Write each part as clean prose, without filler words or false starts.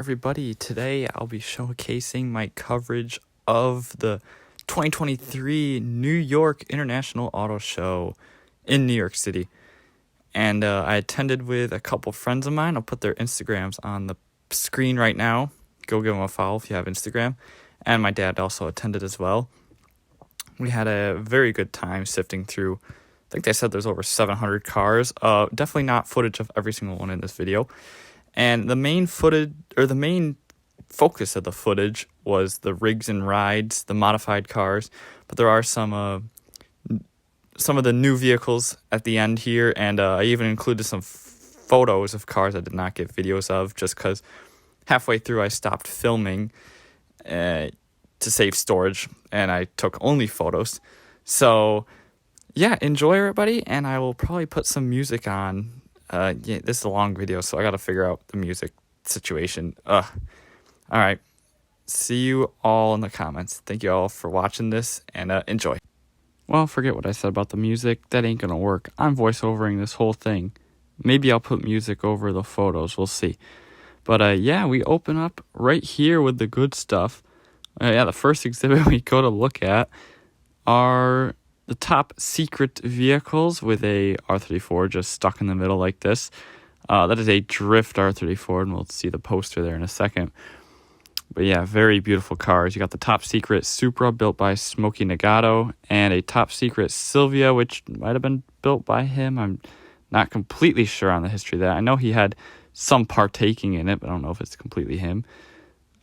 everybody. Today I'll be showcasing my coverage of the 2023 New York International Auto Show in New York City. And I attended with a couple friends of mine. I'll put their Instagrams on the screen right now. Go give them a follow if you have Instagram. And my dad also attended as well. We had a very good time sifting through. I think they said there's over 700 cars. Definitely not footage of every single one in this video. And the main footage, or the main focus of the footage, was the rigs and rides, the modified cars. But there are some of the new vehicles at the end here, and I even included some photos of cars I did not get videos of, just because halfway through I stopped filming to save storage, and I took only photos. So yeah, enjoy everybody, and I will probably put some music on. This is a long video, so I gotta figure out the music situation. Alright, see you all in the comments. Thank you all for watching this, and enjoy. Well, forget what I said about the music. That ain't gonna work. I'm voiceovering this whole thing. Maybe I'll put music over the photos. We'll see. But yeah, we open up right here with the good stuff. The first exhibit we go to look at are the top secret vehicles with a R34 just stuck in the middle like this. That is a Drift R34, and we'll see the poster there in a second. But yeah, very beautiful cars. You got the top secret Supra built by Smokey Nagato, and a top secret Silvia, which might have been built by him. I'm not completely sure on the history of that. I know he had some partaking in it, but I don't know if it's completely him.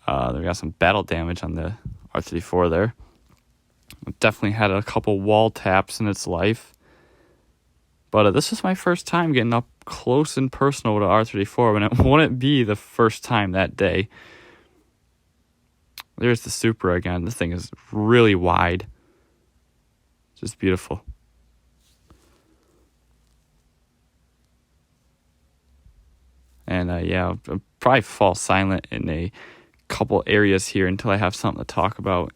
We got some battle damage on the R34 there. It definitely had a couple wall taps in its life. But this was my first time getting up close and personal with an R34, and it wouldn't be the first time that day. There's the Supra again. This thing is really wide. Just beautiful. And I'll probably fall silent in a couple areas here until I have something to talk about.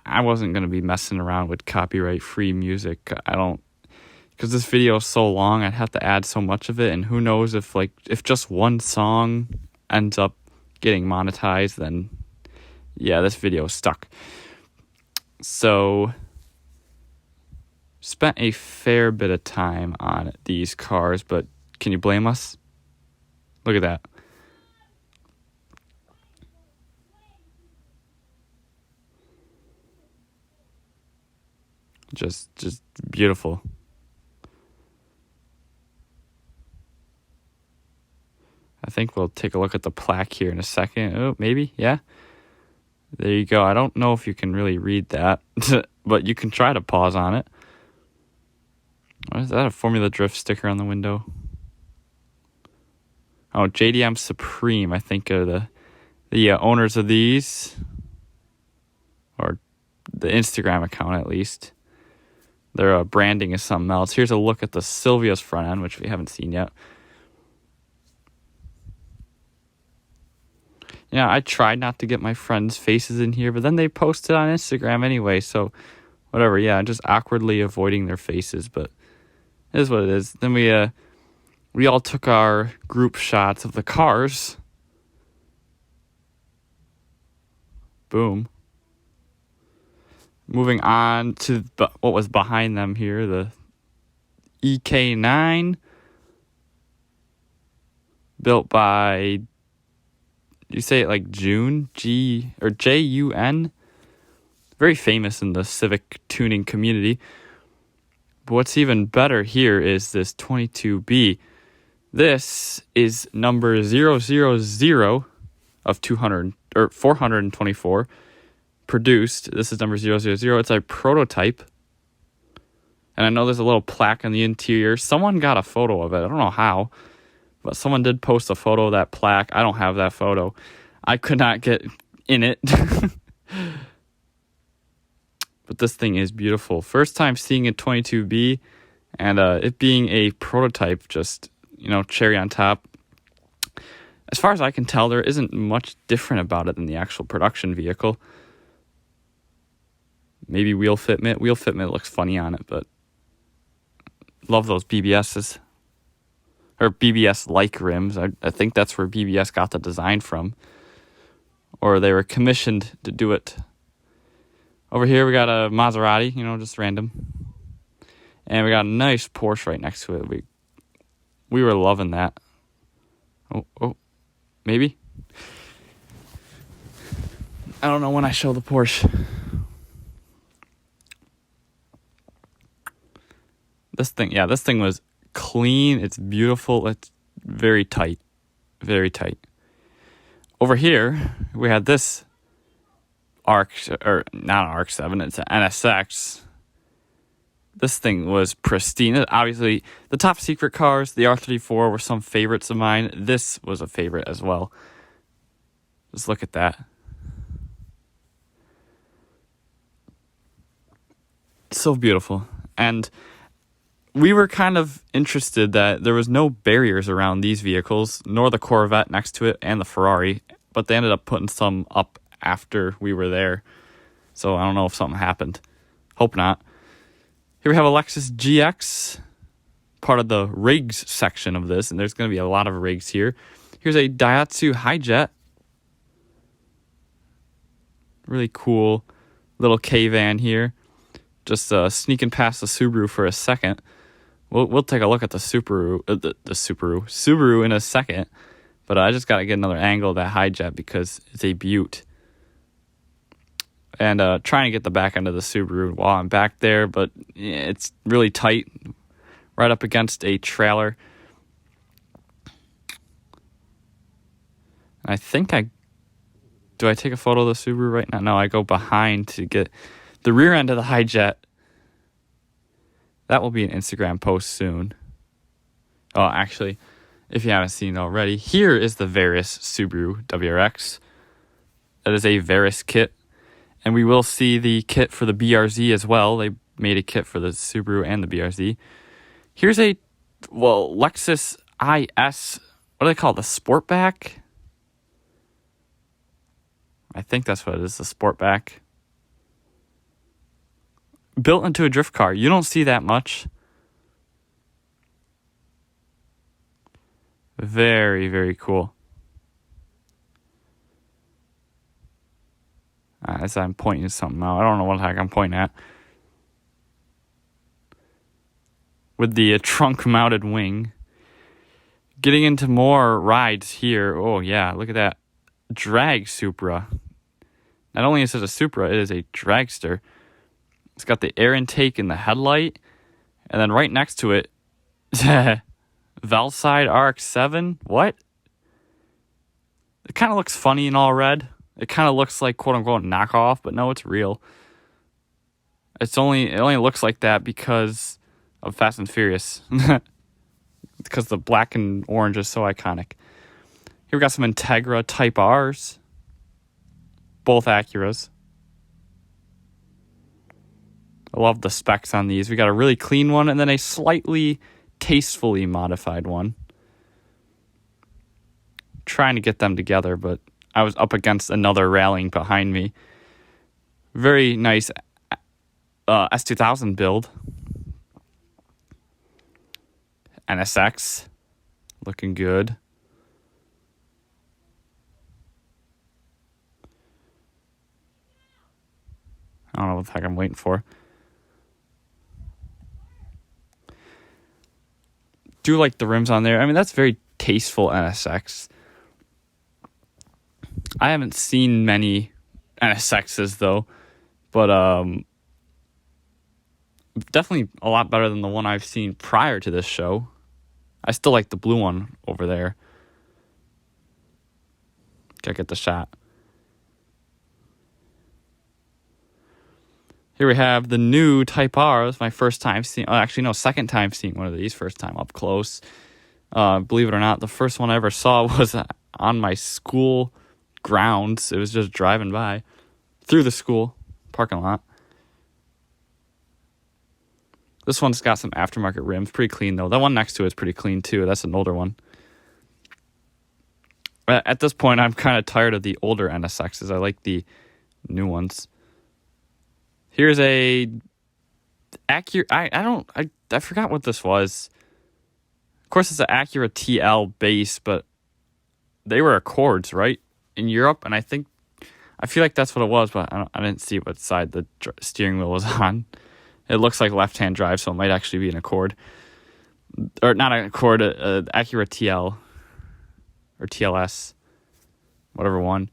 I wasn't going to be messing around with copyright-free music. Because this video is so long, I'd have to add so much of it, and who knows if just one song ends up getting monetized, then yeah, this video is stuck. So, spent a fair bit of time on these cars, but can you blame us? Look at that. Just beautiful. I think we'll take a look at the plaque here in a second. Oh, maybe, yeah. There you go. I don't know if you can really read that, but you can try to pause on it. What is that, a Formula Drift sticker on the window? Oh, JDM Supreme, I think, are the owners of these. Or the Instagram account, at least. Their branding is something else. Here's a look at the Silvia's front end, which we haven't seen yet. Yeah, I tried not to get my friends' faces in here, but then they posted on Instagram anyway, so whatever. Yeah, just awkwardly avoiding their faces, but it is what it is. Then we all took our group shots of the cars. Boom. Moving on to what was behind them here, the EK9, built by, you say it like June, Jun? Very famous in the Civic tuning community. But what's even better here is this 22B. This is number 000 of 200 or 424. Produced. This is number 000. It's a prototype. And I know there's a little plaque on the interior. Someone got a photo of it. I don't know how. But someone did post a photo of that plaque. I don't have that photo. I could not get in it. But this thing is beautiful. First time seeing a 22B. And it being a prototype, just, cherry on top. As far as I can tell, there isn't much different about it than the actual production vehicle. Maybe wheel fitment. Wheel fitment looks funny on it, but love those BBSs. or BBS-like rims. I think that's where BBS got the design from, or they were commissioned to do it. Over here we got a Maserati, just random, and we got a nice Porsche right next to it. We were loving that. Oh, maybe. I don't know when I show the Porsche. This thing was clean. It's beautiful. It's very tight. Very tight. Over here, we had this not an Arc 7, it's an NSX. This thing was pristine. Obviously, the top secret cars, the R34, were some favorites of mine. This was a favorite as well. Just look at that. So beautiful. And we were kind of interested that there was no barriers around these vehicles, nor the Corvette next to it and the Ferrari, but they ended up putting some up after we were there. So I don't know if something happened. Hope not. Here we have a Lexus GX, part of the rigs section of this, and there's going to be a lot of rigs here. Here's a Daihatsu Hi-Jet. Really cool little K-van here. Just sneaking past the Subaru for a second. We'll take a look at the Subaru in a second, but I just got to get another angle of that Hi-Jet because it's a beaut. And trying to get the back end of the Subaru while I'm back there, but it's really tight, right up against a trailer. And I think do I take a photo of the Subaru right now? No, I go behind to get the rear end of the Hi-Jet. That will be an Instagram post soon. Oh, actually, if you haven't seen it already, here is the Veris Subaru WRX. That is a Veris kit. And we will see the kit for the BRZ as well. They made a kit for the Subaru and the BRZ. Here's Lexus IS. What do they call it? The Sportback? I think that's what it is, the Sportback. Built into a drift car. You don't see that much. Very, very cool. As I'm pointing something out. I don't know what the heck I'm pointing at. With the trunk-mounted wing. Getting into more rides here. Oh, yeah. Look at that. Drag Supra. Not only is it a Supra, it is a dragster. It's got the air intake in the headlight. And then right next to it, Valside RX-7. What? It kind of looks funny in all red. It kind of looks like quote-unquote knockoff, but no, it's real. It only looks like that because of Fast and Furious. Because the black and orange is so iconic. Here we got some Integra Type Rs. Both Acuras. I love the specs on these. We got a really clean one and then a slightly tastefully modified one. Trying to get them together, but I was up against another railing behind me. Very nice S2000 build. NSX. Looking good. I don't know what the heck I'm waiting for. Do like the rims on there. I mean, that's very tasteful NSX. I haven't seen many NSXs though, but definitely a lot better than the one I've seen prior to this show. I still like the blue one over there. Gotta get the shot. Here we have the new Type R. It's my first time seeing, second time seeing one of these, first time up close. Believe it or not, the first one I ever saw was on my school grounds. It was just driving by through the school parking lot. This one's got some aftermarket rims. Pretty clean, though. That one next to it is pretty clean, too. That's an older one. At this point, I'm kind of tired of the older NSXs. I like the new ones. Here's a Acura. I forgot what this was. Of course, it's an Acura TL base, but they were Accords, right? In Europe, and I feel like that's what it was, but I didn't see what side the steering wheel was on. It looks like left-hand drive, so it might actually be an Accord. Or not an Accord, Acura TL. Or TLS. Whatever one.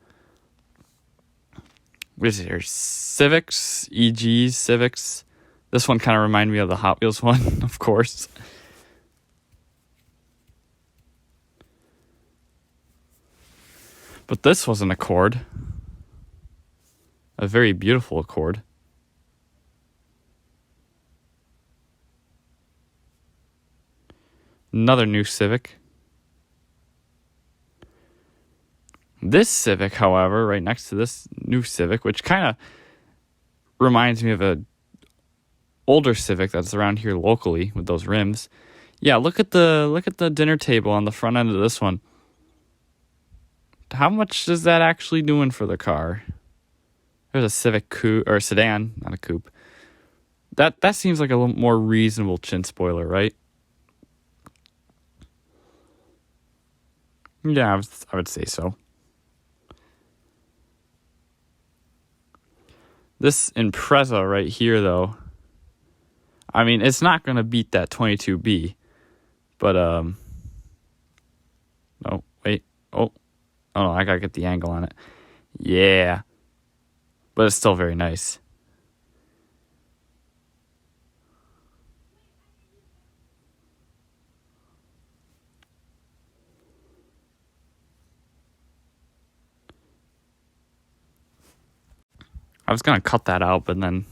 What is it here? Civics, EGs, Civics. This one kind of reminded me of the Hot Wheels one, of course. But this was an Accord. A very beautiful Accord. Another new Civic. This Civic, however, right next to this new Civic, which kind of reminds me of a older Civic that's around here locally with those rims. Yeah, look at the dinner table on the front end of this one. How much is that actually doing for the car? There's a Civic coupe or a sedan, not a coupe. That seems like a little more reasonable chin spoiler, right? Yeah, I would say so. This Impreza right here, though, I mean, it's not going to beat that 22B, but, no, wait, oh, no, I got to get the angle on it. Yeah, but it's still very nice. I was going to cut that out, but then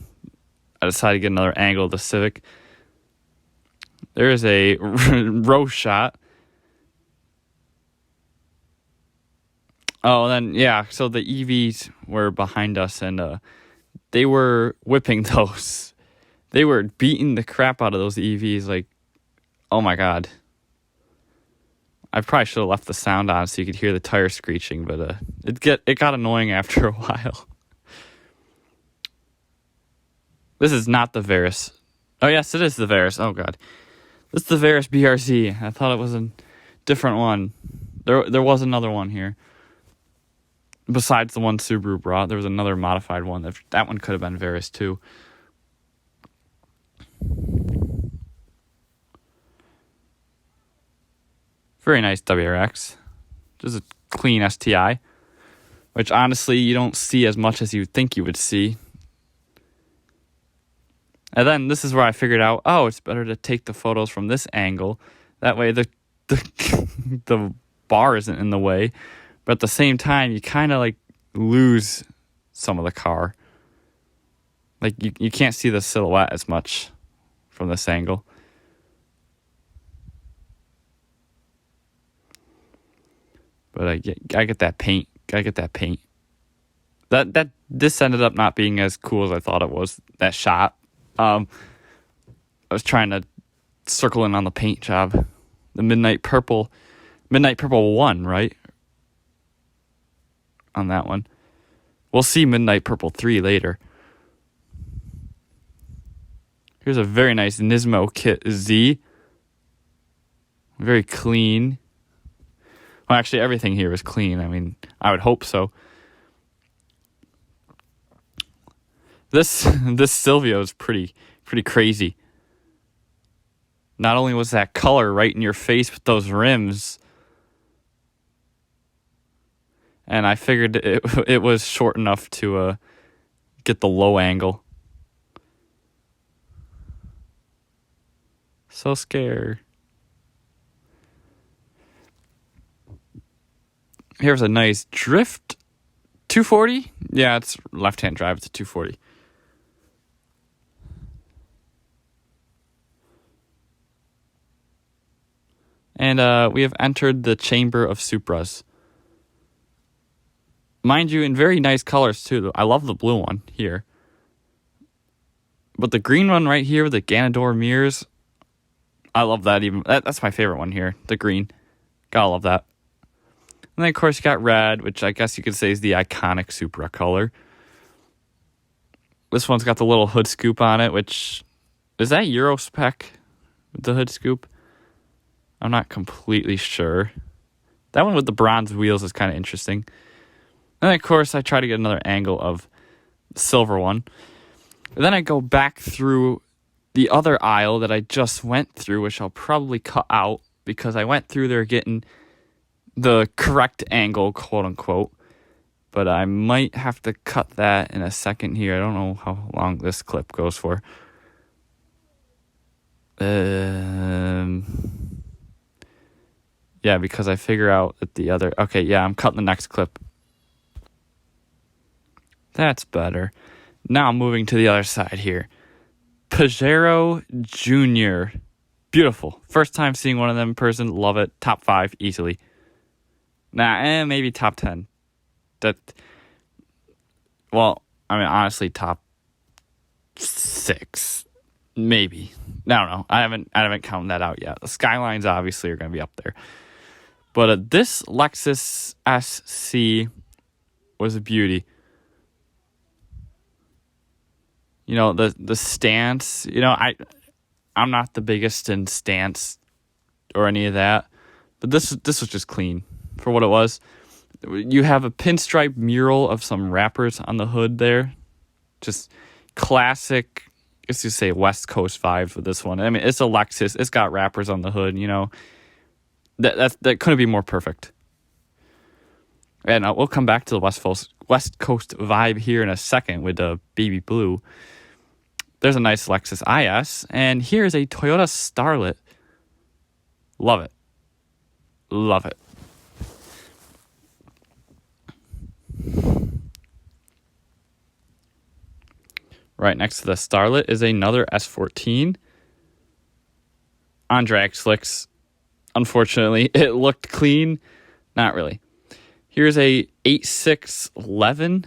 I decided to get another angle of the Civic. There is a row shot. Oh, then, yeah, so the EVs were behind us, and they were whipping those. They were beating the crap out of those EVs, like, oh my god. I probably should have left the sound on so you could hear the tire screeching, but it got annoying after a while. This is not the Veris. Oh, yes, it is the Veris. Oh, God. This is the Veris BRZ. I thought it was a different one. There was another one here. Besides the one Subaru brought, there was another modified one. That one could have been Veris, too. Very nice WRX. Just a clean STI. Which, honestly, you don't see as much as you think you would see. And then this is where I figured out, oh, it's better to take the photos from this angle. That way the the bar isn't in the way. But at the same time, you kind of like lose some of the car. Like you can't see the silhouette as much from this angle. But I get that paint. Gotta get that paint. This ended up not being as cool as I thought it was. That shot. I was trying to circle in on the paint job. The Midnight Purple 1, right? On that one. We'll see Midnight Purple 3 later. Here's a very nice Nismo Kit Z. Very clean. Well, actually, everything here is clean. I mean, I would hope so. This Silvio is pretty crazy. Not only was that color right in your face with those rims, and I figured it was short enough to get the low angle. So scared. Here's a nice Drift 240. Yeah, it's left-hand drive. It's a 240. And we have entered the Chamber of Supras. Mind you, in very nice colors, too. I love the blue one here. But the green one right here with the Ganador mirrors, I love that even. That's my favorite one here, the green. Gotta love that. And then, of course, you got red, which I guess you could say is the iconic Supra color. This one's got the little hood scoop on it, which... Is that Euro spec with the hood scoop? I'm not completely sure. That one with the bronze wheels is kind of interesting. And then, of course, I try to get another angle of the silver one. And then I go back through the other aisle that I just went through, which I'll probably cut out because I went through there getting the correct angle, quote unquote. But I might have to cut that in a second here. I don't know how long this clip goes for. Yeah, because I figure out that the other... Okay, yeah, I'm cutting the next clip. That's better. Now I'm moving to the other side here. Pajero Jr. Beautiful. First time seeing one of them in person. Love it. Top 5 easily. Maybe top 10. Honestly, top 6. Maybe. I don't know. I haven't counted that out yet. The Skylines obviously are going to be up there. But this Lexus SC was a beauty. You know, the stance, I'm not the biggest in stance or any of that. But this was just clean for what it was. You have a pinstripe mural of some rappers on the hood there. Just classic, I guess you say West Coast vibes with this one. I mean, it's a Lexus. It's got rappers on the hood, That couldn't be more perfect. And we'll come back to the West Coast vibe here in a second with the baby blue. There's a nice Lexus IS. And here's a Toyota Starlet. Love it. Love it. Right next to the Starlet is another S14 on drag slicks. Unfortunately, it looked clean. Not really. Here's a 8611,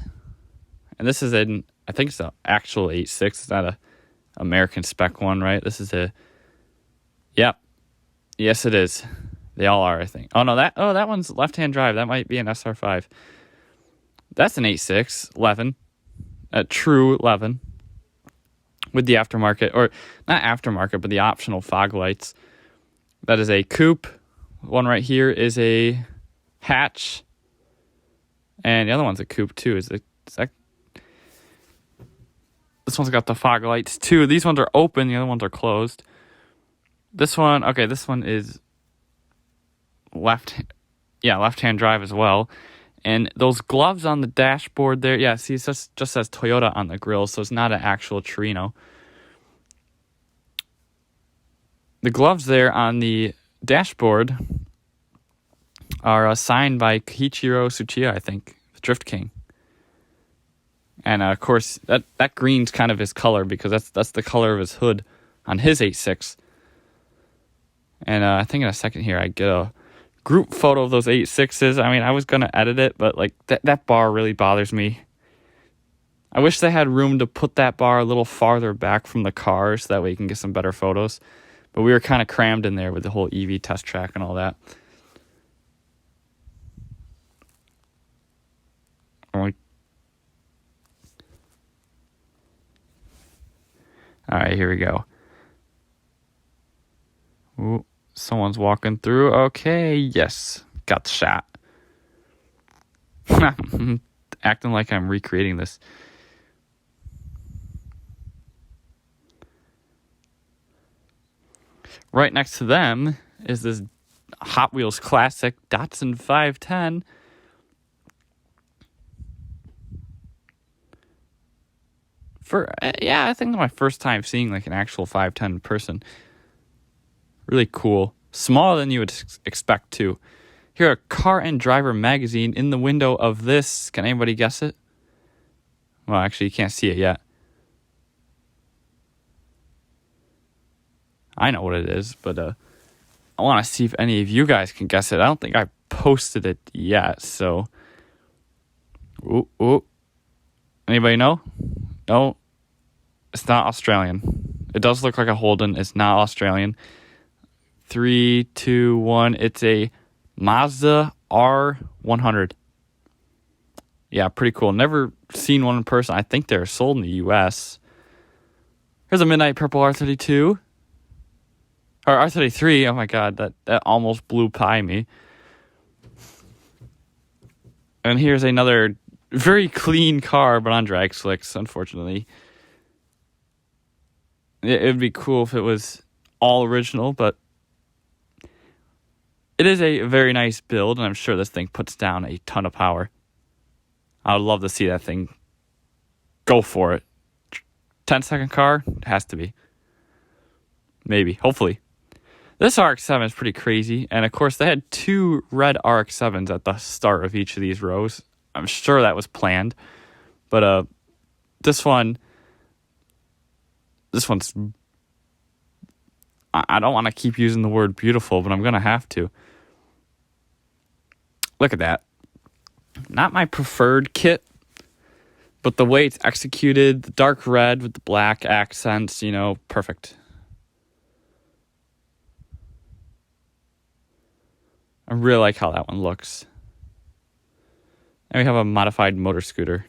and this is I think it's an actual 86. It's not a American spec one, right? This is yep. Yes, it is. They all are, I think. Oh no, that one's left-hand drive. That might be an SR5. That's an 8611, a true 11 with the aftermarket, or not aftermarket, but the optional fog lights. That is a coupe. One right here is a hatch. And the other one's a coupe too. This one's got the fog lights too. These ones are open. The other ones are closed. This one is left-hand drive as well. And those gloves on the dashboard there, yeah, see, it just says Toyota on the grill, so it's not an actual Torino. The gloves there on the dashboard are signed by Kiichiro Tsuchiya, I think, the Drift King. And of course, that green's kind of his color because that's the color of his hood on his 86. And I think in a second here I get a group photo of those 86s. I mean, I was going to edit it, but like that bar really bothers me. I wish they had room to put that bar a little farther back from the car so that way you can get some better photos. But we were kind of crammed in there with the whole EV test track and all that. All right, here we go. Ooh, someone's walking through. Okay, yes, got the shot. Acting like I'm recreating this. Right next to them is this Hot Wheels classic Datsun 510. I think my first time seeing like an actual 510 in person. Really cool. Smaller than you would expect too. Here, a Car and Driver magazine in the window of this. Can anybody guess it? Well, actually, you can't see it yet. I know what it is, but I want to see if any of you guys can guess it. I don't think I posted it yet, so... Ooh. Anybody know? No, it's not Australian. It does look like a Holden. It's not Australian. 3, 2, 1. It's a Mazda R100. Yeah, pretty cool. Never seen one in person. I think they're sold in the U.S. Here's a Midnight Purple R32. Or R33, oh my god, that almost blew by me. And here's another very clean car, but on drag slicks, unfortunately. It would be cool if it was all original, but it is a very nice build, and I'm sure this thing puts down a ton of power. I would love to see that thing go for it. 10-second car? It has to be. Maybe. Hopefully. This RX-7 is pretty crazy, and of course they had 2 red RX-7s at the start of each of these rows. I'm sure that was planned, but this one's, I don't want to keep using the word beautiful, but I'm going to have to. Look at that. Not my preferred kit, but the way it's executed, the dark red with the black accents, perfect. I really like how that one looks. And we have a modified motor scooter.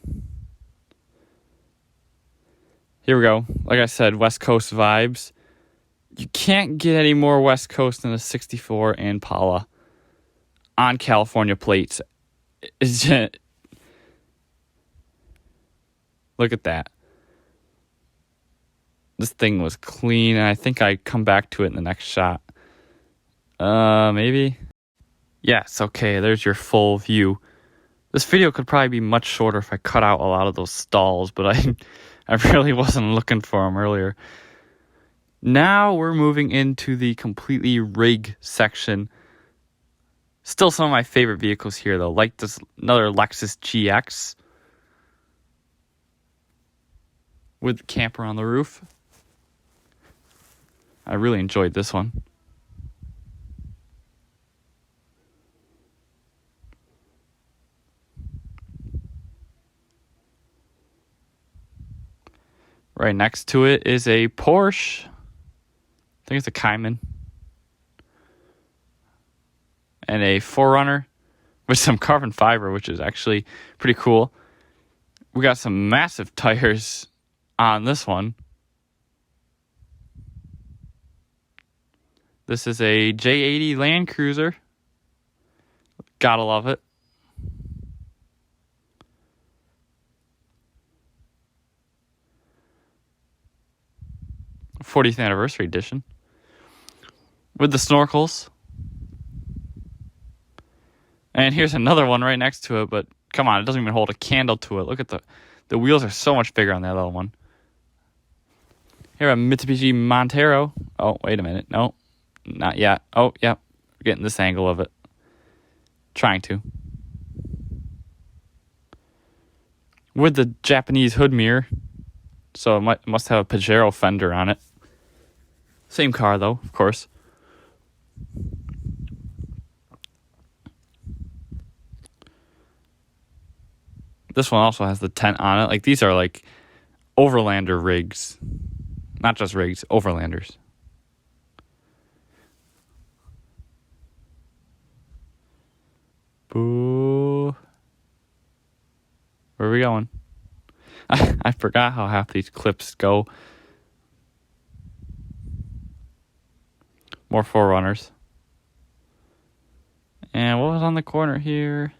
Here we go. Like I said, West Coast vibes. You can't get any more West Coast than a 64 Impala on California plates. It's just, look at that. This thing was clean, and I think I come back to it in the next shot. Maybe? Yes, okay, there's your full view. This video could probably be much shorter if I cut out a lot of those stalls, but I really wasn't looking for them earlier. Now we're moving into the completely rig section. Still some of my favorite vehicles here, though, like this another Lexus GX with the camper on the roof. I really enjoyed this one. Right next to it is a Porsche. I think it's a Cayman. And a 4Runner with some carbon fiber, which is actually pretty cool. We got some massive tires on this one. This is a J80 Land Cruiser. Gotta love it. '40th anniversary edition. With the snorkels. And here's another one right next to it, but come on, it doesn't even hold a candle to it. Look at the wheels are so much bigger on that little one. Here, a Mitsubishi Montero. Oh, wait a minute. No, not yet. Oh, yep. Getting this angle of it. Trying to. With the Japanese hood mirror. So it must have a Pajero fender on it. Same car, though, of course. This one also has the tent on it. Like, these are like Overlander rigs. Not just rigs, Overlanders. Boo. Where are we going? I forgot how half these clips go. More 4Runners. And what was on the corner here?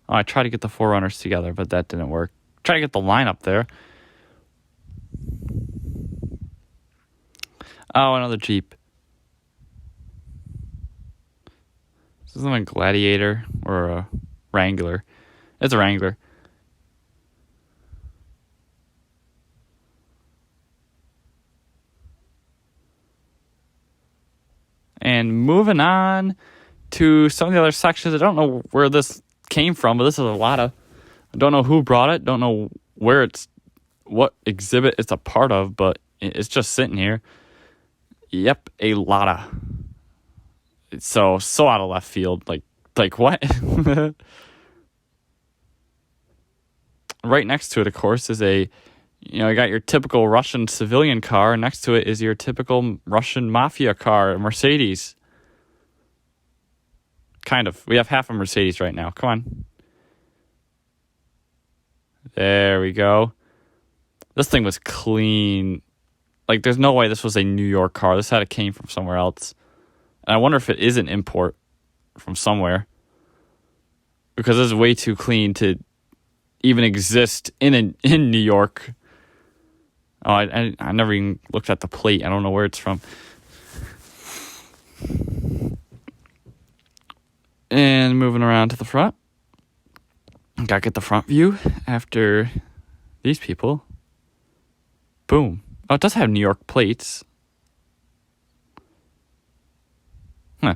Oh, I tried to get the 4Runners together, but that didn't work. Try to get the line up there. Oh, another Jeep. This isn't a Gladiator or a Wrangler. It's a Wrangler. And moving on to some of the other sections. I don't know where this came from, but this is a Lada. I don't know who brought it. Don't know what exhibit it's a part of, but it's just sitting here. Yep, a Lada. It's so out of left field. Like what? Right next to it, of course, is you got your typical Russian civilian car. Next to it is your typical Russian mafia car, a Mercedes. Kind of. We have half a Mercedes right now. Come on. There we go. This thing was clean. Like, there's no way this was a New York car. This had to came from somewhere else. And I wonder if it is an import from somewhere. Because this is way too clean to even exist in New York. Oh, I never even looked at the plate. I don't know where it's from. And moving around to the front. Gotta get the front view after these people. Boom. Oh, it does have New York plates. Huh.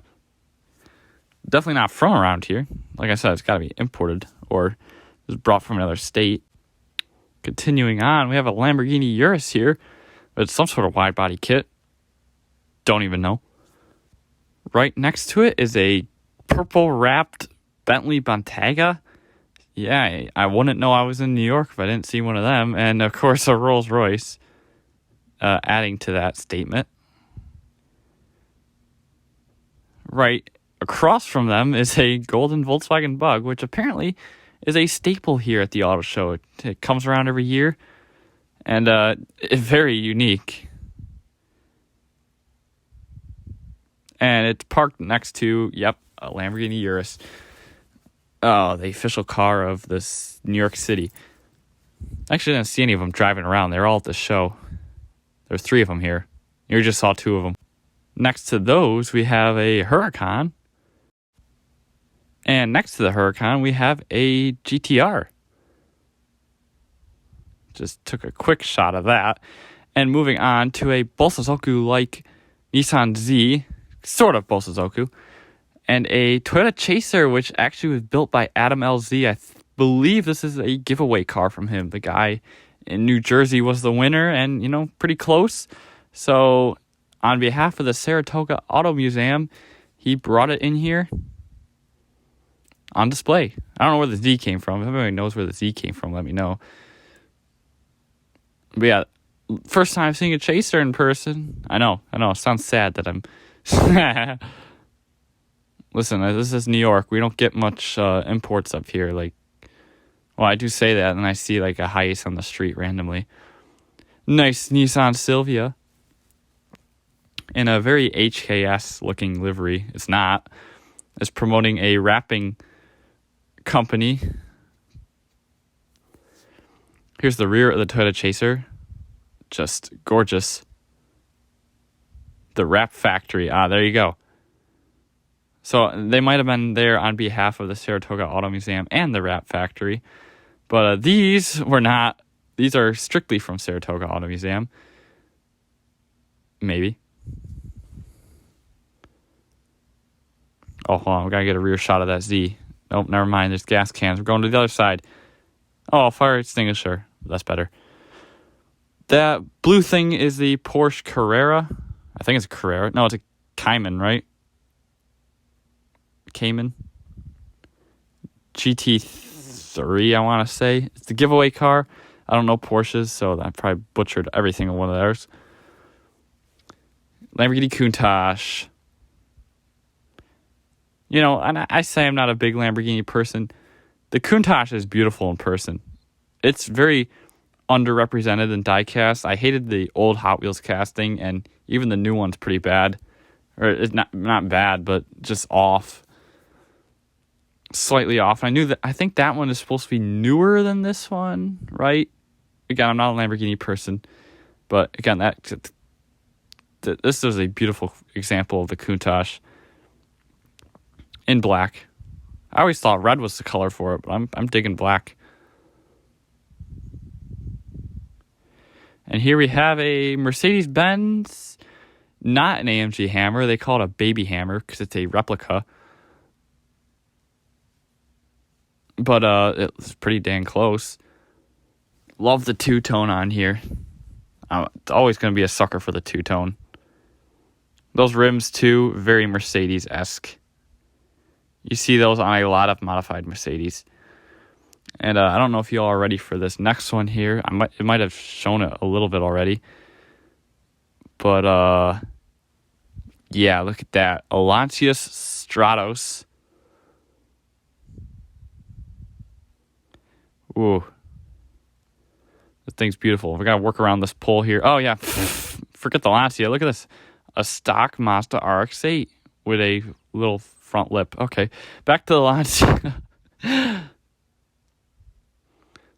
Definitely not from around here. Like I said, it's gotta be imported or was brought from another state. Continuing on, we have a Lamborghini Urus here. But it's some sort of wide body kit. Don't even know. Right next to it is a purple wrapped Bentley Bentayga. Yeah, I wouldn't know I was in New York if I didn't see one of them. And of course, a Rolls Royce, adding to that statement. Right across from them is a golden Volkswagen Bug, which apparently is a staple here at the auto show. It comes around every year, and it's very unique. And it's parked next to, a Lamborghini Urus. Oh, the official car of this New York City. Actually, I didn't see any of them driving around. They're all at the show. There's 3 of them here. You just saw 2 of them. Next to those, we have a Huracan. And next to the Huracan, we have a GTR. Just took a quick shot of that. And moving on to a Bosozoku-like Nissan Z, sort of Bosozoku, and a Toyota Chaser, which actually was built by Adam LZ. I believe this is a giveaway car from him. The guy in New Jersey was the winner and, pretty close. So on behalf of the Saratoga Auto Museum, he brought it in here on display. I don't know where the Z came from. If anybody knows where the Z came from, let me know. But yeah, first time seeing a Chaser in person. I know. It sounds sad that I'm... Listen, this is New York. We don't get much imports up here. I do say that, and I see a Hiace on the street randomly. Nice Nissan Silvia. In a very HKS-looking livery. It's not. It's promoting a wrapping company. Here's the rear of the Toyota Chaser. Just gorgeous. The wrap factory. There you go. So they might have been there on behalf of the Saratoga Auto Museum and the wrap factory. But these were not. These are strictly from Saratoga Auto Museum. Maybe. Oh, hold on. We got to get a rear shot of that Z. Nope, never mind. There's gas cans. We're going to the other side. Oh, fire extinguisher. That's better. That blue thing is the Porsche Carrera. I think it's a Carrera. No, it's a Cayman, right? Cayman. GT3, I want to say. It's the giveaway car. I don't know Porsches, so I probably butchered every single one of theirs. Lamborghini Countach. And I say I'm not a big Lamborghini person. The Countach is beautiful in person. It's very underrepresented in diecast. I hated the old Hot Wheels casting, and even the new one's pretty bad. Or it's not bad, but just off. Slightly off. I think that one is supposed to be newer than this one, right? Again, I'm not a Lamborghini person, but again, this is a beautiful example of the Countach in black. I always thought red was the color for it, but I'm digging black. And here we have a Mercedes-Benz, not an AMG Hammer. They call it a baby Hammer because it's a replica. But it's pretty dang close. Love the two-tone on here. I'm always going to be a sucker for the two-tone. Those rims, too, very Mercedes-esque. You see those on a lot of modified Mercedes. And I don't know if you all are ready for this next one here. It might have shown it a little bit already. But, yeah, look at that. A Lancia Stratos. Ooh. thing's beautiful. We gotta work around this pole here. Oh yeah, forget the Lancia. Look at this, a stock Mazda RX-8 with a little front lip. Okay, back to the Lancia.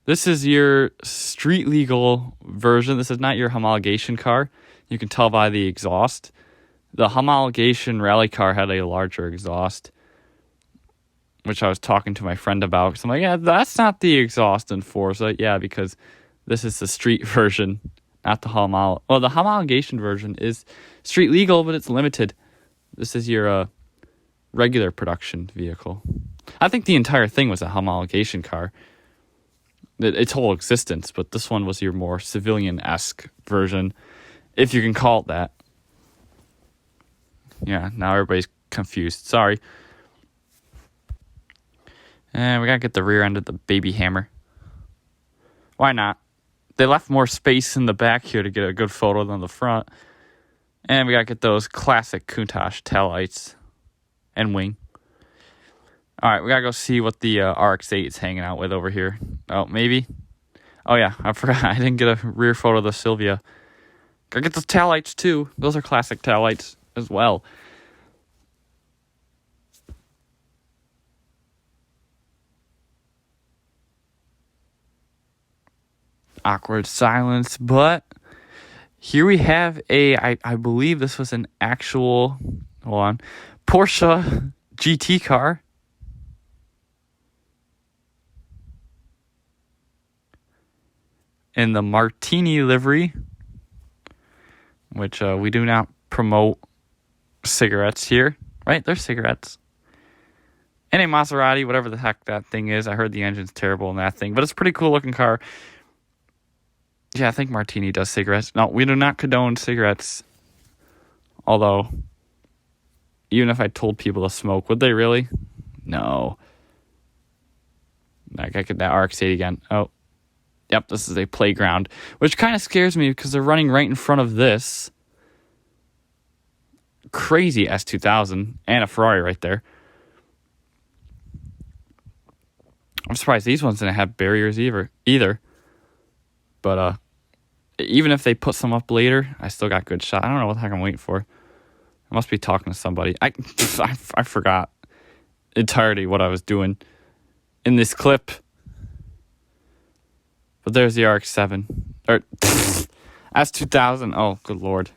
This is your street legal version. This is not your homologation car. You can tell by the exhaust. The homologation rally car had a larger exhaust, which I was talking to my friend about. So I'm like, yeah, that's not the exhaust in Forza. Yeah, because this is the street version, not the Well, the homologation version is street legal, but it's limited. This is your regular production vehicle. I think the entire thing was a homologation car, its whole existence, but this one was your more civilian-esque version, if you can call it that. Yeah, now everybody's confused. Sorry. And we gotta get the rear end of the baby Hammer. Why not? They left more space in the back here to get a good photo than the front. And we gotta get those classic Countach taillights and wing. Alright, we gotta go see what the RX-8 is hanging out with over here. Oh, maybe? Oh yeah, I forgot. I didn't get a rear photo of the Silvia. Gotta get those taillights too. Those are classic taillights as well. Awkward silence, but here we have I believe this was an actual, hold on, Porsche GT car. In the Martini livery, which we do not promote cigarettes here, right? They're cigarettes. And a Maserati, whatever the heck that thing is. I heard the engine's terrible in that thing, but it's a pretty cool looking car. Yeah, I think Martini does cigarettes. No, we do not condone cigarettes. Although, even if I told people to smoke, would they really? No. I gotta get that RX-8 again. Oh. Yep, this is a playground, which kind of scares me because they're running right in front of this crazy S2000 and a Ferrari right there. I'm surprised these ones didn't have barriers either. But even if they put some up later, I still got good shot. I don't know what the heck I'm waiting for. I must be talking to somebody. I forgot entirely what I was doing in this clip. But there's the RX-7. Or S2000. Oh, good lord.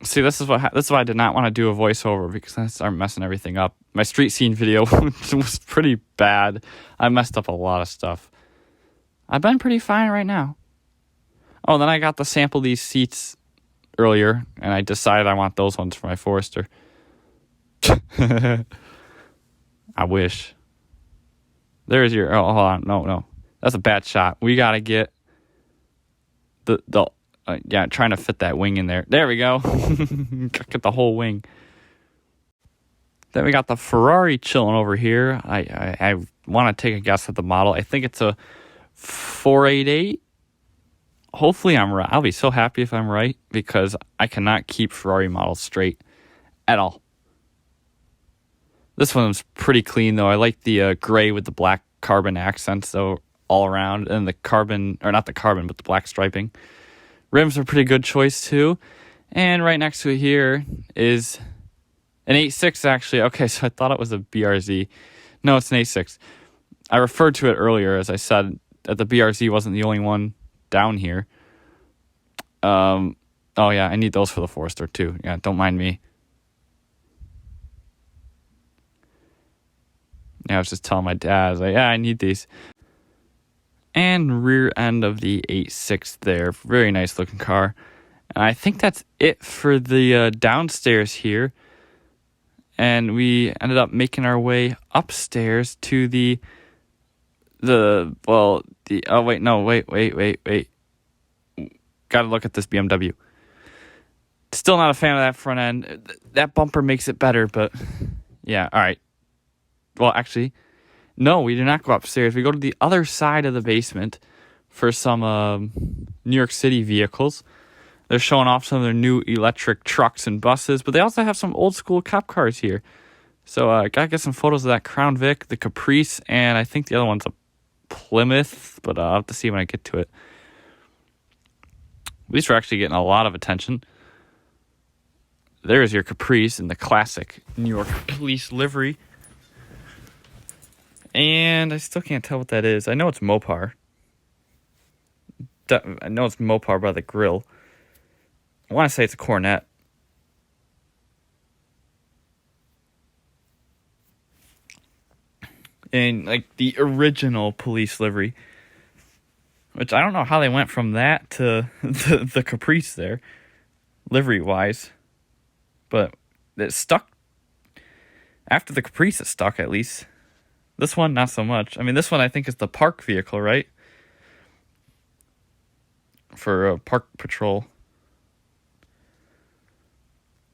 See, this is why I did not want to do a voiceover, because I start messing everything up. My street scene video was pretty bad. I messed up a lot of stuff. I've been pretty fine right now. Oh, then I got to sample these seats earlier, and I decided I want those ones for my Forester. I wish. There's your... Oh, hold on. No. That's a bad shot. We got to get trying to fit that wing in there. There we go. Get the whole wing. Then we got the Ferrari chilling over here. I want to take a guess at the model. I think it's a 488. Hopefully I'm right. I'll be so happy if I'm right, because I cannot keep Ferrari models straight at all. This one's pretty clean, though. I like the gray with the black carbon accents, though, all around. And the carbon, or not the carbon, but the black striping. Rims are a pretty good choice, too. And right next to it here is an 8.6, actually. Okay, so I thought it was a BRZ. No, it's an 8.6. I referred to it earlier, as I said, that the BRZ wasn't the only one down here. Oh, yeah, I need those for the Forester, too. Yeah, don't mind me. Yeah, I was just telling my dad, I was like, yeah, I need these. And rear end of the 8.6 there. Very nice looking car. And I think that's it for the downstairs here. And we ended up making our way upstairs to oh wait, no, wait. Gotta look at this BMW. Still not a fan of that front end. That bumper makes it better, but yeah, all right. Well, actually, no, we do not go upstairs. We go to the other side of the basement for some New York City vehicles. They're showing off some of their new electric trucks and buses, but they also have some old school cop cars here. So I gotta get some photos of that Crown Vic, the Caprice, and I think the other one's a Plymouth, but I'll have to see when I get to it. These are actually getting a lot of attention. There's your Caprice in the classic New York police livery. And I still can't tell what that is. I know it's Mopar. I know it's Mopar by the grill. I want to say it's a Cornet. And like the original police livery. Which I don't know how they went from that to the Caprice there, livery-wise. But it stuck. After the Caprice, it stuck at least. This one, not so much. I mean, this one I think is the park vehicle, right? For park patrol.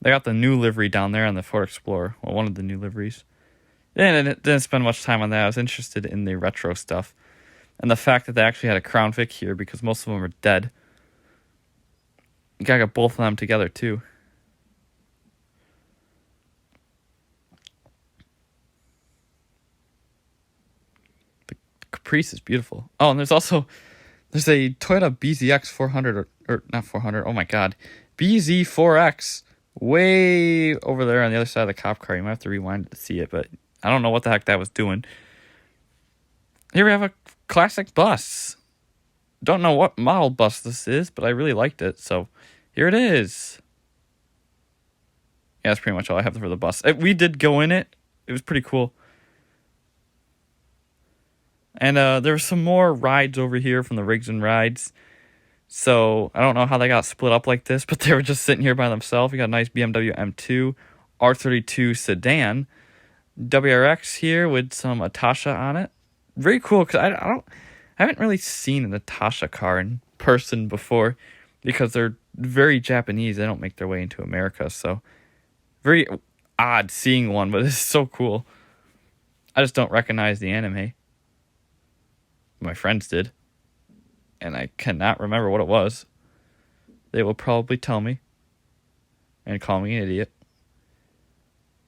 They got the new livery down there on the Ford Explorer. Well, one of the new liveries. And it didn't spend much time on that. I was interested in the retro stuff. And the fact that they actually had a Crown Vic here because most of them are dead. You gotta get both of them together too. The Caprice is beautiful. Oh, and there's a Toyota BZX 400 or not 400. Oh my god, BZ4X way over there on the other side of the cop car. You might have to rewind it to see it, but I don't know what the heck that was doing. Here we have a classic bus. Don't know what model bus this is, but I really liked it, so here it is. Yeah, that's pretty much all I have for the bus. We did go in it. It was pretty cool. And there were some more rides over here from the Rigs and Rides. So I don't know how they got split up like this, but they were just sitting here by themselves. We got a nice BMW M2, R32 sedan, WRX here with some Natasha on it. Very cool because I haven't really seen a Natasha car in person before because they're very Japanese. They don't make their way into America, so very odd seeing one, but it's so cool. I just don't recognize the anime. My friends did, and I cannot remember what it was. They will probably tell me and call me an idiot.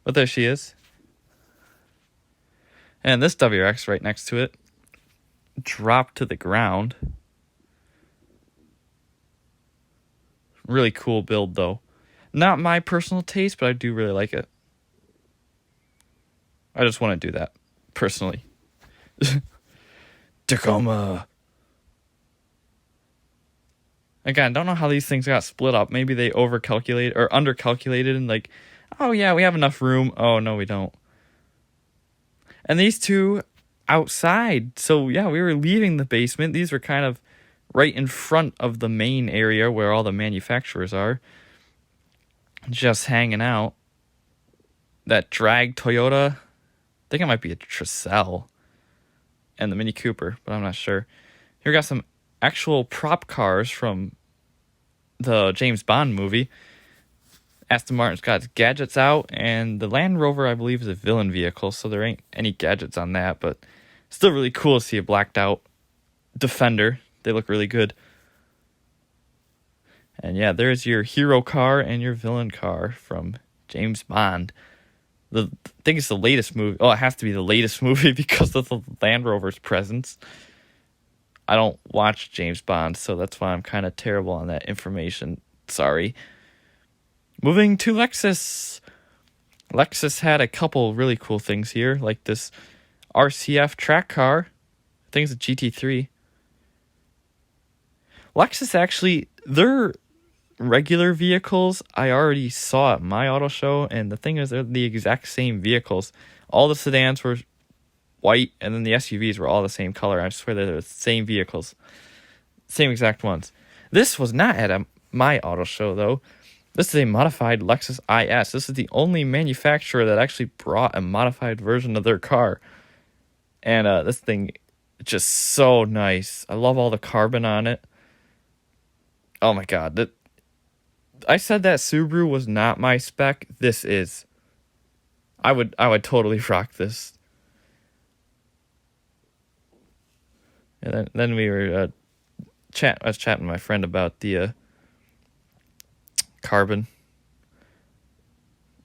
But there she is. And this WRX right next to it dropped to the ground. Really cool build, though. Not my personal taste, but I do really like it. I just want to do that, personally. Tacoma. Again, don't know how these things got split up. Maybe they overcalculated or undercalculated and like, oh yeah, we have enough room. Oh no, we don't. And these two outside. So yeah, we were leaving the basement. These were kind of right in front of the main area where all the manufacturers are. Just hanging out. That drag Toyota. I think it might be a Tercel. And the Mini Cooper, but I'm not sure. Here we got some actual prop cars from the James Bond movie. Aston Martin's got its gadgets out, and the Land Rover, I believe, is a villain vehicle, so there ain't any gadgets on that, but still really cool to see a blacked out Defender. They look really good. And yeah, there's your hero car and your villain car from James Bond. I think it's the latest movie. Oh, it has to be the latest movie because of the Land Rover's presence. I don't watch James Bond, so that's why I'm kind of terrible on that information. Sorry. Moving to Lexus. Lexus had a couple really cool things here, like this RCF track car. I think it's a GT3. Lexus actually, their regular vehicles I already saw at my auto show, and the thing is they're the exact same vehicles. All the sedans were white, and then the SUVs were all the same color. I swear they're the same vehicles. Same exact ones. This was not at my auto show, though. This is a modified Lexus IS. This is the only manufacturer that actually brought a modified version of their car. And this thing is just so nice. I love all the carbon on it. Oh my god. I said that Subaru was not my spec. This is. I would totally rock this. And then we were I was chatting with my friend about the carbon.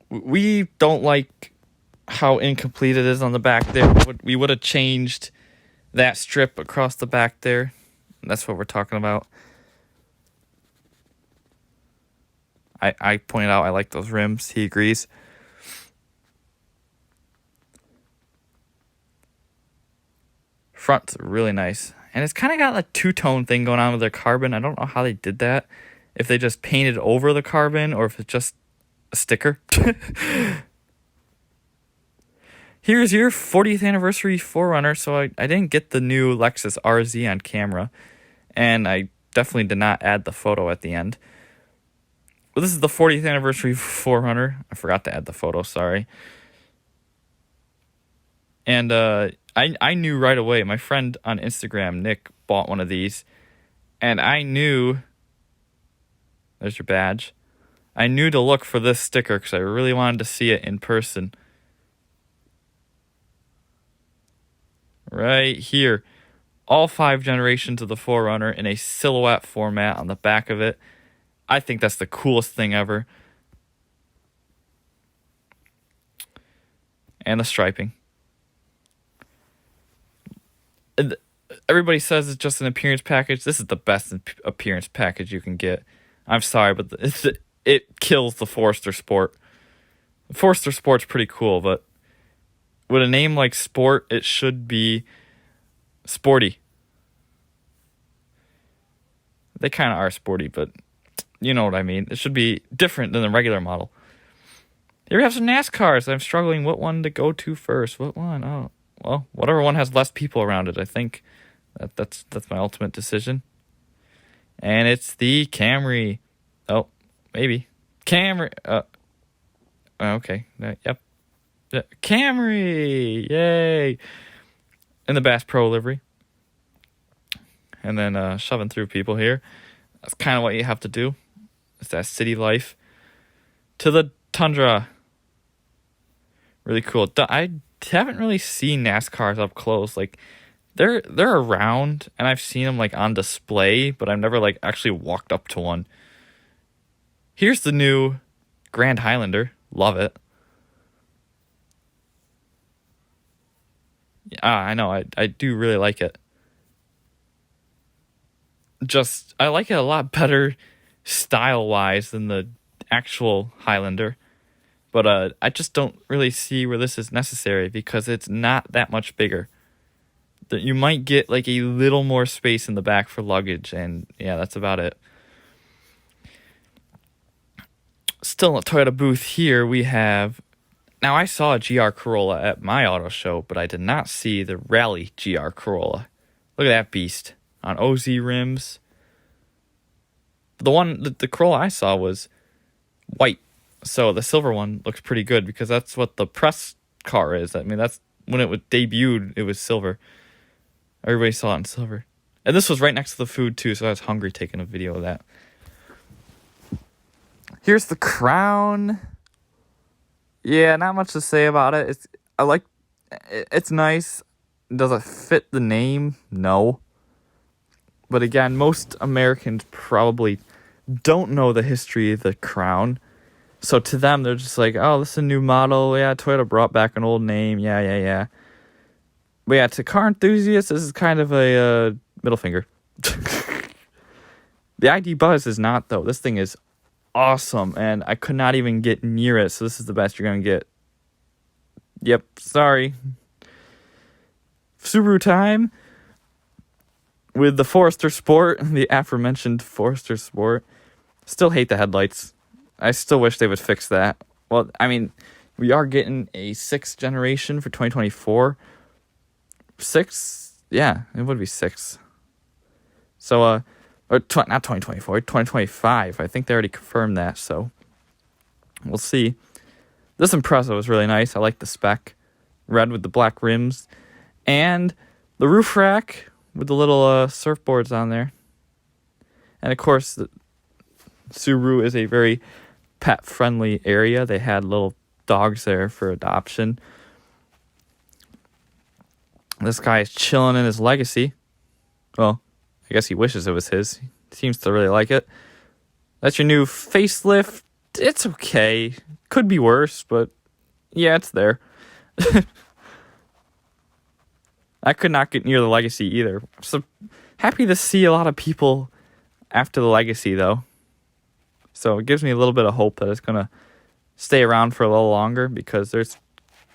We don't like how incomplete it is on the back there. We would have changed that strip across the back there. That's what we're talking about. I pointed out I like those rims. He agrees. Front's really nice. And it's kind of got a two-tone thing going on with their carbon. I don't know how they did that. If they just painted over the carbon or if it's just a sticker. Here's your 40th anniversary 4Runner. So I didn't get the new Lexus RZ on camera. And I definitely did not add the photo at the end. But this is the 40th anniversary 4Runner. I forgot to add the photo, sorry. And I knew right away. My friend on Instagram, Nick, bought one of these. And I knew... There's your badge. I knew to look for this sticker because I really wanted to see it in person. Right here. All 5 generations of the 4Runner in a silhouette format on the back of it. I think that's the coolest thing ever. And the striping. Everybody says it's just an appearance package. This is the best appearance package you can get. I'm sorry, but it kills the Forester Sport. The Forester Sport's pretty cool, but with a name like Sport, it should be sporty. They kind of are sporty, but you know what I mean. It should be different than the regular model. Here we have some NASCARs. I'm struggling what one to go to first. What one? Oh, well, whatever one has less people around it, I think. That's my ultimate decision. And it's the Camry. Oh, maybe. Camry. Okay. Yep. Camry. Yay. In the Bass Pro livery. And then shoving through people here. That's kind of what you have to do. It's that city life. To the Tundra. Really cool. I haven't really seen NASCARs up close. Like, they're around, and I've seen them like on display, but I've never like actually walked up to one. Here's the new Grand Highlander. Love it. I know. I do really like it. I like it a lot better style-wise than the actual Highlander. But I just don't really see where this is necessary because it's not that much bigger. You might get like a little more space in the back for luggage, and yeah, that's about it. Still in the Toyota booth here, we have... Now, I saw a GR Corolla at my auto show, but I did not see the Rally GR Corolla. Look at that beast. On OZ rims. The Corolla I saw was white. So the silver one looks pretty good because that's what the press car is. I mean, that's when it was debuted, it was silver. Everybody saw it in silver. And this was right next to the food too, so I was hungry taking a video of that. Here's the Crown. Yeah, not much to say about it. It's nice. Does it fit the name? No. But again, most Americans probably don't know the history of the Crown. So to them, they're just like, oh, this is a new model. Yeah, Toyota brought back an old name. Yeah. But yeah, to car enthusiasts, this is kind of a middle finger. The ID Buzz is not, though. This thing is awesome, and I could not even get near it, so this is the best you're going to get. Yep, sorry. Subaru time with the Forester Sport, the aforementioned Forester Sport. Still hate the headlights. I still wish they would fix that. Well, I mean, we are getting a 6th generation for 2024. 6? Yeah, it would be 6. So, or not 2024, 2025. I think they already confirmed that, so we'll see. This Impreza was really nice. I like the spec. Red with the black rims. And the roof rack with the little surfboards on there. And, of course, Subaru is a very pet-friendly area. They had little dogs there for adoption. This guy is chilling in his Legacy. Well, I guess he wishes it was his. He seems to really like it. That's your new facelift. It's okay. Could be worse, but yeah, it's there. I could not get near the Legacy either. So happy to see a lot of people after the Legacy, though. So it gives me a little bit of hope that it's going to stay around for a little longer, because there's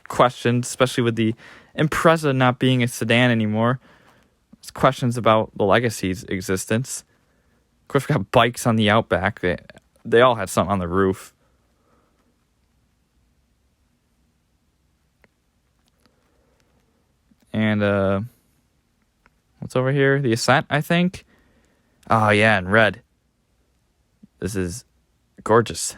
questions, especially with the Impreza not being a sedan anymore. There's questions about the Legacy's existence. Of course, we got bikes on the Outback. They all had something on the roof. And what's over here? The Ascent, I think. Oh yeah, in red. This is gorgeous.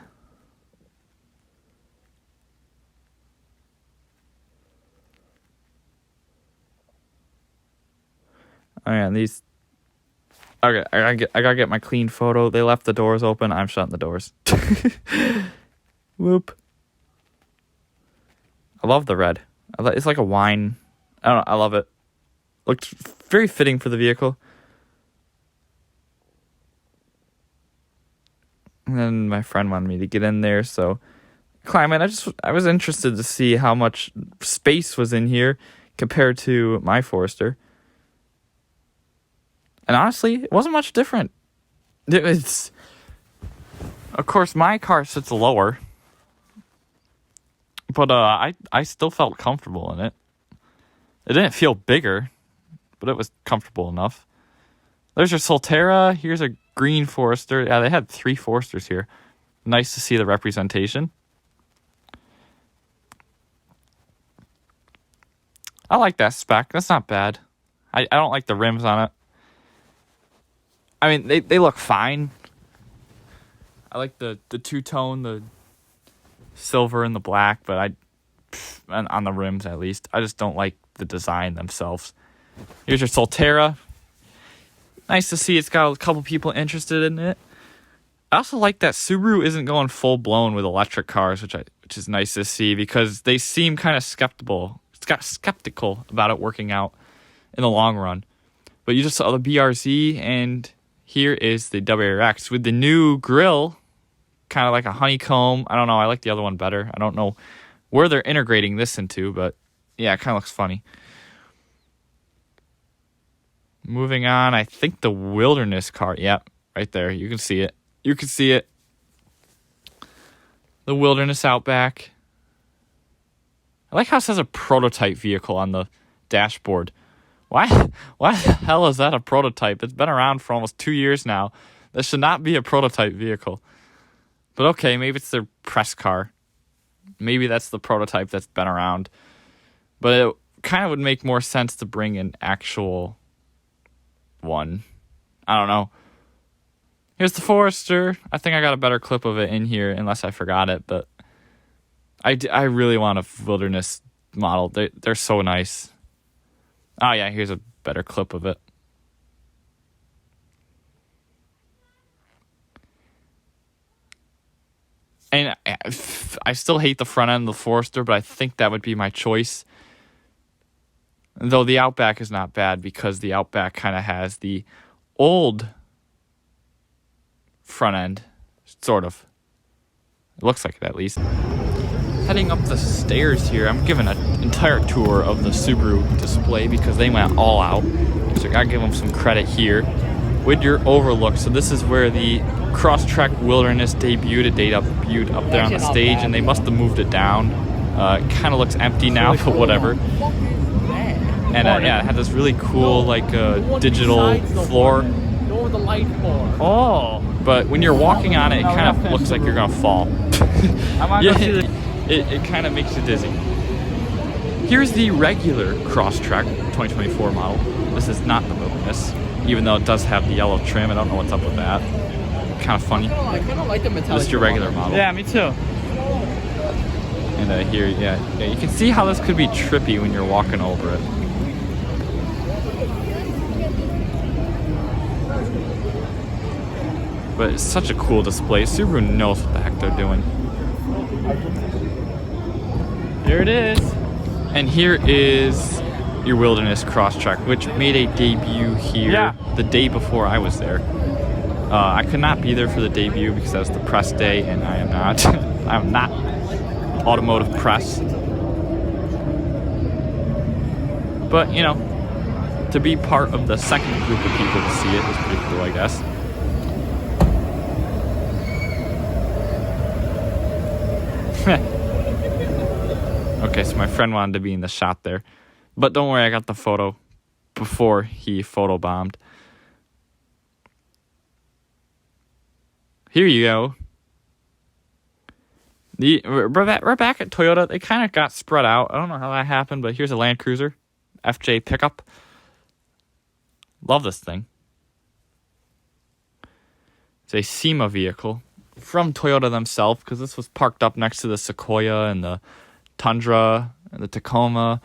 Oh yeah, and these. Okay, I gotta get my clean photo. They left the doors open. I'm shutting the doors. Whoop. I love the red. It's like a wine. I don't know. I love it. Looked very fitting for the vehicle. And then my friend wanted me to get in there, so climb in. I was interested to see how much space was in here compared to my Forester. And honestly, it wasn't much different. Of course, my car sits lower, but I still felt comfortable in it. It didn't feel bigger, but it was comfortable enough. There's your Solterra. Here's a green Forester. Yeah, they had 3 Foresters here. Nice to see the representation. I like that spec. That's not bad. I don't like the rims on it. I mean, they look fine. I like the two-tone, the silver and the black, but on the rims at least. I just don't like the design themselves. Here's your Solterra. Nice to see it's got a couple people interested in it. I also like that Subaru isn't going full-blown with electric cars, which is nice to see, because they seem kind of skeptical about it working out in the long run. But you just saw the BRZ, and here is the WRX with the new grille, kind of like a honeycomb. I don't know. I like the other one better. I don't know where they're integrating this into, but yeah, it kind of looks funny. Moving on, I think the Wilderness car. Yep, right there. You can see it. The Wilderness Outback. I like how it says a prototype vehicle on the dashboard. Why the hell is that a prototype? It's been around for almost 2 years now. This should not be a prototype vehicle. But okay, maybe it's their press car. Maybe that's the prototype that's been around. But it kind of would make more sense to bring an actual one. I don't know. Here's the Forester. I think I got a better clip of it in here, unless I forgot it. But I really want a Wilderness model. They're so nice. Oh yeah, here's a better clip of it. And I still hate the front end of the Forester, but I think that would be my choice. Though the Outback is not bad, because the Outback kind of has the old front end, sort of. It looks like it, at least. Heading up the stairs here, I'm giving an entire tour of the Subaru display because they went all out. So I gotta give them some credit here. With your overlook, so this is where the Crosstrek Wilderness debuted. It debuted up there on the stage, and they must have moved it down. It kind of looks empty now, but whatever. And yeah, it had this really cool, like, digital floor. Oh! But when you're walking on it, it kind of looks like you're gonna fall. Yeah, it kind of makes you dizzy. Here's the regular Crosstrek 2024 model. This is not the Wilderness, even though it does have the yellow trim. I don't know what's up with that. Kind of funny. I kind of like the metallic. This is your regular model. Yeah, me too. And here, yeah, you can see how this could be trippy when you're walking over it. But it's such a cool display. Subaru knows what the heck they're doing. Here it is. And here is your Wilderness Crosstrek, which made a debut here the day before I was there. I could not be there for the debut because that was the press day, and I am not. I'm not automotive press. But, you know, to be part of the second group of people to see it is pretty cool, I guess. Okay, so my friend wanted to be in the shot there. But don't worry, I got the photo before he photobombed. Here you go. We're back at Toyota. They kind of got spread out. I don't know how that happened, but here's a Land Cruiser. FJ pickup. Love this thing. It's a SEMA vehicle from Toyota themselves, because this was parked up next to the Sequoia and the Tundra and the Tacoma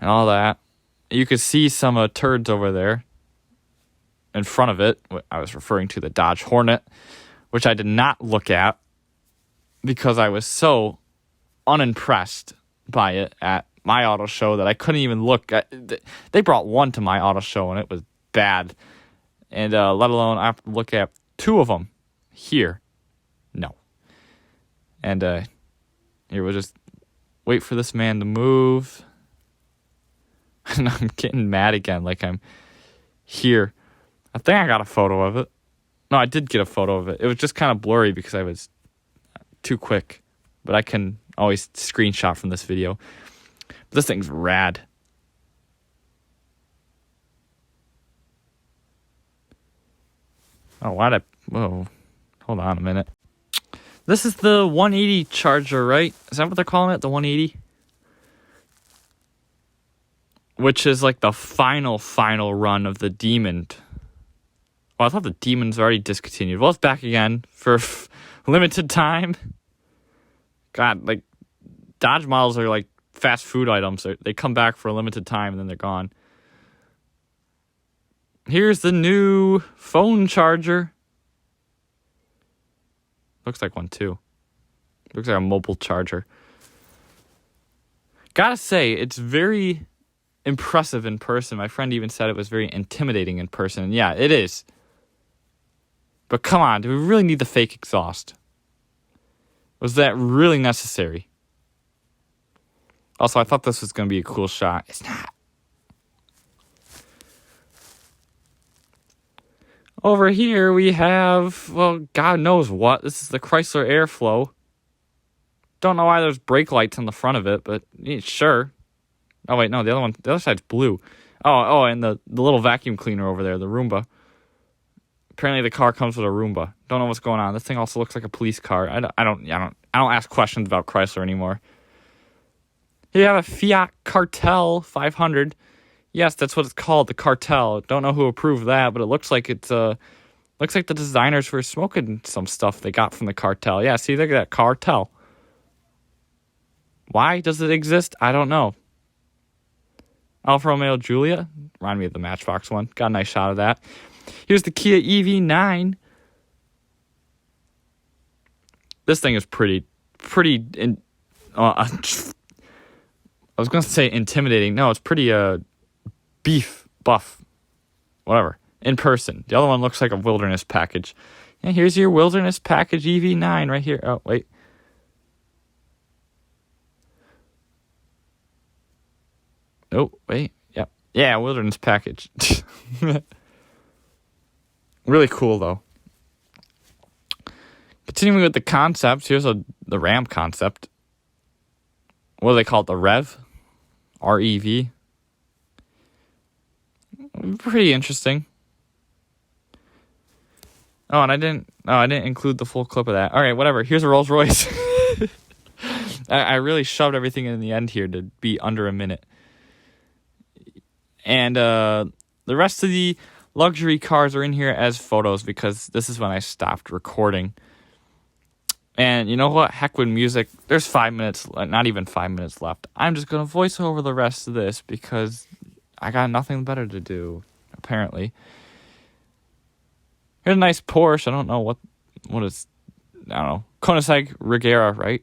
and all that. You could see some turds over there in front of it. I was referring to the Dodge Hornet, which I did not look at because I was so unimpressed by it at my auto show that I couldn't even look at. They brought one to my auto show and it was bad. And let alone I have to look at two of them here. No. And here we'll just wait for this man to move. And I'm getting mad again like I'm here. I think I got a photo of it. No, I did get a photo of it. It was just kind of blurry because I was too quick. But I can always screenshot from this video. But this thing's rad. Oh, why'd I... Whoa. Hold on a minute. This is the 180 Charger, right? Is that what they're calling it? The 180? Which is like the final run of the Demon. Well, I thought the Demon's already discontinued. Well, it's back again for limited time. God, like, Dodge models are like fast food items. They come back for a limited time and then they're gone. Here's the new phone charger. Looks like one too. Looks like a mobile charger. Gotta say, it's very impressive in person. My friend even said it was very intimidating in person. And yeah, it is. But come on, do we really need the fake exhaust? Was that really necessary? Also, I thought this was going to be a cool shot. It's not. Over here we have, well, God knows what. This is the Chrysler Airflow. Don't know why there's brake lights on the front of it, but yeah, sure. Oh, wait, no, the other side's blue. Oh, and the little vacuum cleaner over there, the Roomba. Apparently the car comes with a Roomba. Don't know what's going on. This thing also looks like a police car. I don't ask questions about Chrysler anymore. Here you have a Fiat Cartel 500. Yes, that's what it's called, the Cartel. Don't know who approved that, but it looks like it's looks like the designers were smoking some stuff they got from the Cartel. Yeah, see, look at that Cartel. Why does it exist? I don't know. Alfa Romeo Giulia, remind me of the Matchbox one. Got a nice shot of that. Here's the Kia EV9. This thing is pretty. I was going to say intimidating. No, it's pretty buff, whatever. In person. The other one looks like a wilderness package. And here's your wilderness package EV9 right here. Oh, wait. Oh, wait. Yep. Yeah, wilderness package. Really cool, though. Continuing with the concepts, here's the Ram concept. What do they call it? The Rev? R-E-V? Pretty interesting. Oh, and I didn't include the full clip of that. All right, whatever. Here's a Rolls Royce. I really shoved everything in the end here to be under a minute. And the rest of the luxury cars are in here as photos because this is when I stopped recording. And you know what? Heck with music. There's 5 minutes, not even 5 minutes left. I'm just going to voice over the rest of this because I got nothing better to do, apparently. Here's a nice Porsche. I don't know what is, I don't know. Koenigsegg Regera, right?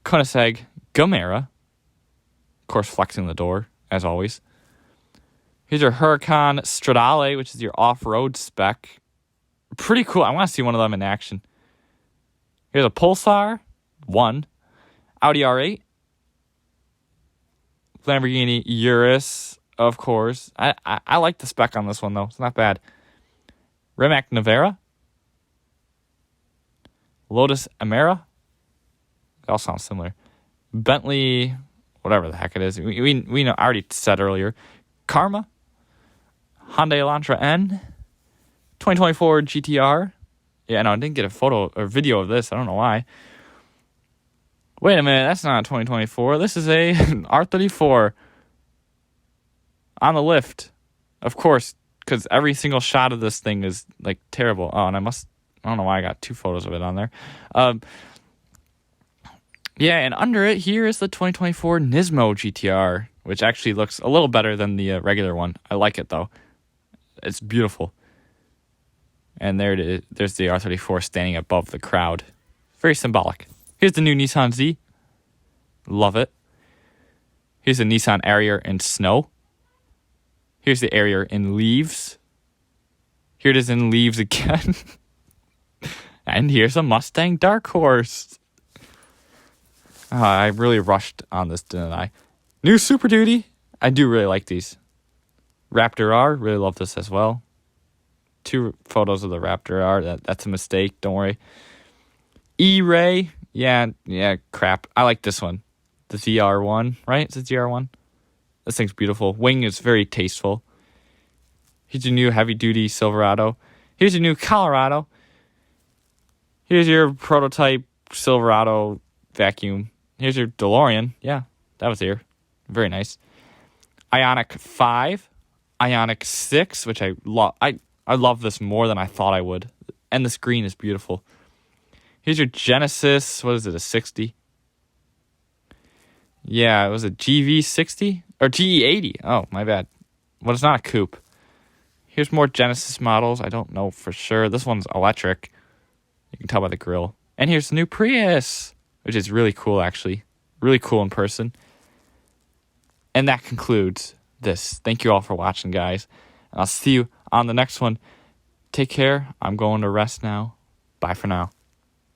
Koenigsegg Gamera. Of course, flexing the door, as always. Here's your Huracan Stradale, which is your off-road spec. Pretty cool. I want to see one of them in action. Here's a Pulsar 1. Audi R8. Lamborghini Urus, of course. I like the spec on this one, though. It's not bad. Rimac Nevera. Lotus Emira. They all sound similar. Bentley, whatever the heck it is. We know. I already said earlier. Karma. Hyundai Elantra N. 2024 GTR. Yeah, no, I didn't get a photo or video of this. I don't know why. Wait a minute, that's not 2024. This is a R34 on the lift. Of course, because every single shot of this thing is like terrible. Oh, and I don't know why I got 2 photos of it on there. Yeah, and under it here is the 2024 Nismo GTR, which actually looks a little better than the regular one. I like it though. It's beautiful. And there it is. There's the R34 standing above the crowd. Very symbolic. Here's the new Nissan Z. Love it. Here's the Nissan Ariya in snow. Here's the Ariya in leaves. Here it is in leaves again. And here's a Mustang Dark Horse. I really rushed on this, didn't I? New Super Duty. I do really like these. Raptor R. Really love this as well. 2 photos of the Raptor R. That's a mistake. Don't worry. E-Ray. Yeah, crap. I like this one. The ZR1, right? It's the ZR1. This thing's beautiful. Wing is very tasteful. Here's your new heavy-duty Silverado. Here's your new Colorado. Here's your prototype Silverado vacuum. Here's your DeLorean. Yeah, that was here. Very nice. Ioniq 5. Ioniq 6, which I love. I love this more than I thought I would. And this green is beautiful. Here's your Genesis. What is it, a 60? Yeah, it was a GV60? Or GE80. Oh, my bad. Well, it's not a coupe. Here's more Genesis models. I don't know for sure. This one's electric. You can tell by the grill. And here's the new Prius, which is really cool, actually. Really cool in person. And that concludes this. Thank you all for watching, guys. And I'll see you on the next one. Take care. I'm going to rest now. Bye for now.